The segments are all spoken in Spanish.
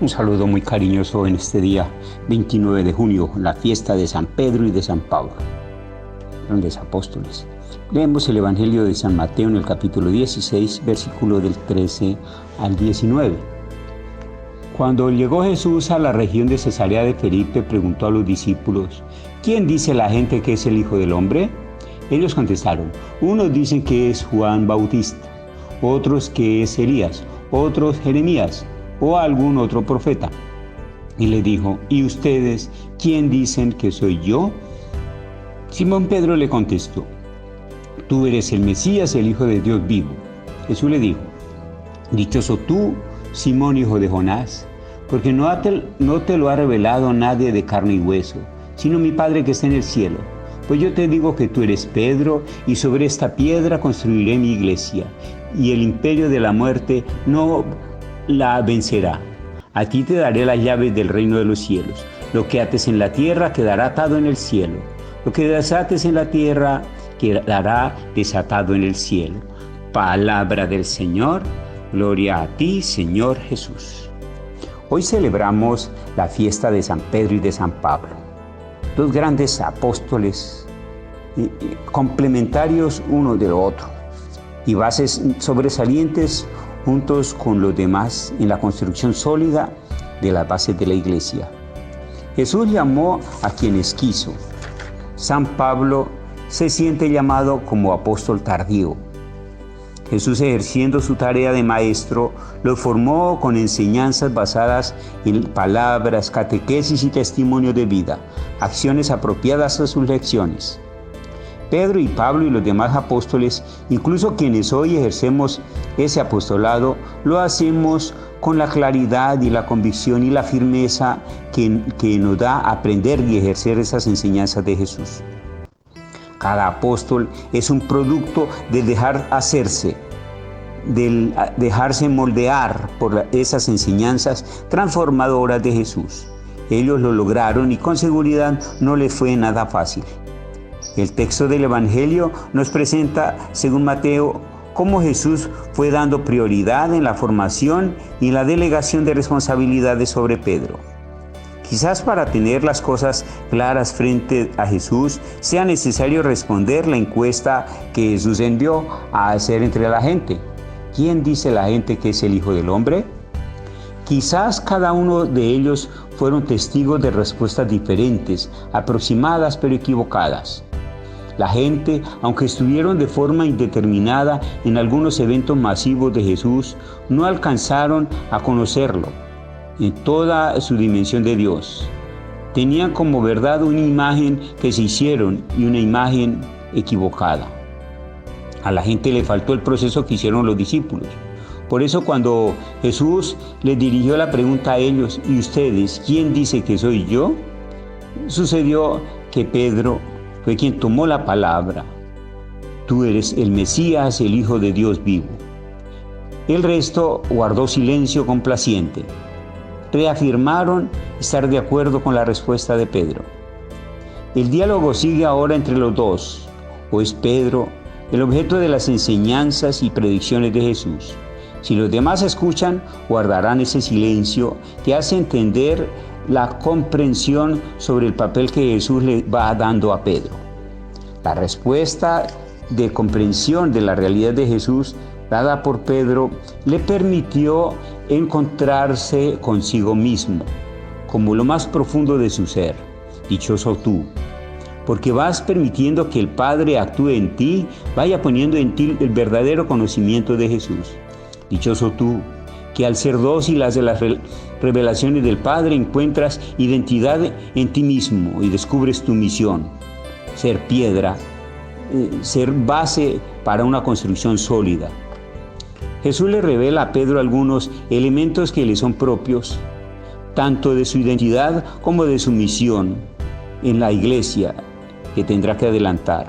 Un saludo muy cariñoso en este día 29 de junio, la fiesta de San Pedro y de San Pablo, grandes apóstoles. Leemos el Evangelio de San Mateo en el capítulo 16, versículo del 13 al 19. Cuando llegó Jesús a la región de Cesarea de Felipe, preguntó a los discípulos: ¿Quién dice la gente que es el Hijo del Hombre? Ellos contestaron: unos dicen que es Juan Bautista, otros que es Elías, otros Jeremías o algún otro profeta. Y le dijo: ¿y ustedes quién dicen que soy yo? Simón Pedro le contestó: tú eres el Mesías, el Hijo de Dios vivo. Jesús le dijo: dichoso tú, Simón, hijo de Jonás, porque no te lo ha revelado nadie de carne y hueso, sino mi Padre que está en el cielo. Pues yo te digo que tú eres Pedro, y sobre esta piedra construiré mi iglesia, y el imperio de la muerte no la vencerá. A ti te daré las llaves del reino de los cielos. Lo que ates en la tierra quedará atado en el cielo. Lo que desates en la tierra quedará desatado en el cielo. Palabra del Señor. Gloria a ti, Señor Jesús. Hoy celebramos la fiesta de San Pedro y de San Pablo, dos grandes apóstoles complementarios uno del otro y bases sobresalientes juntos con los demás en la construcción sólida de las bases de la iglesia. Jesús llamó a quienes quiso. San Pablo se siente llamado como apóstol tardío. Jesús, ejerciendo su tarea de maestro, lo formó con enseñanzas basadas en palabras, catequesis y testimonio de vida, acciones apropiadas a sus lecciones. Pedro y Pablo y los demás apóstoles, incluso quienes hoy ejercemos ese apostolado, lo hacemos con la claridad y la convicción y la firmeza que nos da aprender y ejercer esas enseñanzas de Jesús. Cada apóstol es un producto del dejar hacerse, del dejarse moldear por esas enseñanzas transformadoras de Jesús. Ellos lo lograron y con seguridad no les fue nada fácil. El texto del Evangelio nos presenta, según Mateo, cómo Jesús fue dando prioridad en la formación y la delegación de responsabilidades sobre Pedro. Quizás para tener las cosas claras frente a Jesús sea necesario responder la encuesta que Jesús envió a hacer entre la gente. ¿Quién dice la gente que es el Hijo del Hombre? Quizás cada uno de ellos fueron testigos de respuestas diferentes, aproximadas pero equivocadas. La gente, aunque estuvieron de forma indeterminada en algunos eventos masivos de Jesús, no alcanzaron a conocerlo en toda su dimensión de Dios. Tenían como verdad una imagen que se hicieron y una imagen equivocada. A la gente le faltó el proceso que hicieron los discípulos. Por eso cuando Jesús les dirigió la pregunta a ellos: ¿y ustedes quién dice que soy yo?, sucedió que Pedro fue quien tomó la palabra: tú eres el Mesías, el Hijo de Dios vivo. El resto guardó silencio complaciente. Reafirmaron estar de acuerdo con la respuesta de Pedro. El diálogo sigue ahora entre los dos. O es Pedro el objeto de las enseñanzas y predicciones de Jesús. Si los demás escuchan, guardarán ese silencio que hace entender la comprensión sobre el papel que Jesús le va dando a Pedro. La respuesta de comprensión de la realidad de Jesús dada por Pedro le permitió encontrarse consigo mismo, como lo más profundo de su ser. Dichoso tú, porque vas permitiendo que el Padre actúe en ti, vaya poniendo en ti el verdadero conocimiento de Jesús. Dichoso tú, que al ser dóciles de las revelaciones del Padre encuentras identidad en ti mismo y descubres tu misión: ser piedra, ser base para una construcción sólida. Jesús le revela a Pedro algunos elementos que le son propios, tanto de su identidad como de su misión en la iglesia que tendrá que adelantar.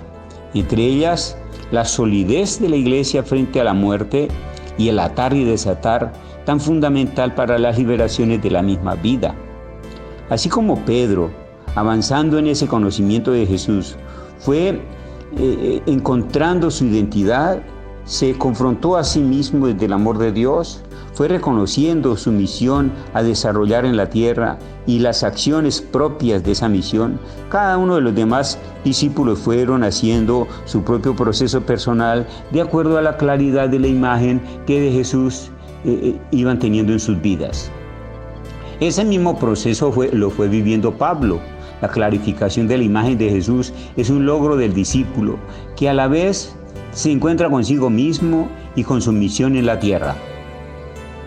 Entre ellas, la solidez de la iglesia frente a la muerte y el atar y desatar, tan fundamental para las liberaciones de la misma vida. Así como Pedro, avanzando en ese conocimiento de Jesús, fue encontrando su identidad, se confrontó a sí mismo desde el amor de Dios, fue reconociendo su misión a desarrollar en la tierra y las acciones propias de esa misión. Cada uno de los demás discípulos fueron haciendo su propio proceso personal de acuerdo a la claridad de la imagen que de Jesús iban teniendo en sus vidas. Ese mismo proceso lo fue viviendo Pablo. La clarificación de la imagen de Jesús es un logro del discípulo que a la vez se encuentra consigo mismo y con su misión en la tierra.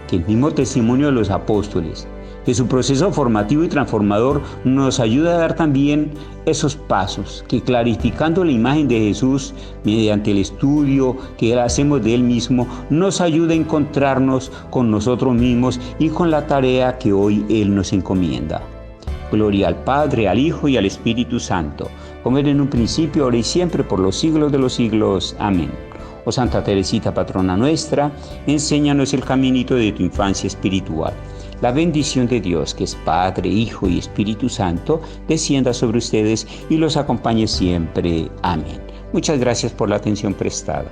Que el mismo testimonio de los apóstoles, que su proceso formativo y transformador nos ayuda a dar también esos pasos, que clarificando la imagen de Jesús mediante el estudio que hacemos de Él mismo, nos ayuda a encontrarnos con nosotros mismos y con la tarea que hoy Él nos encomienda. Gloria al Padre, al Hijo y al Espíritu Santo, como era en un principio, ahora y siempre, por los siglos de los siglos. Amén. Oh Santa Teresita, patrona nuestra, enséñanos el caminito de tu infancia espiritual. La bendición de Dios, que es Padre, Hijo y Espíritu Santo, descienda sobre ustedes y los acompañe siempre. Amén. Muchas gracias por la atención prestada.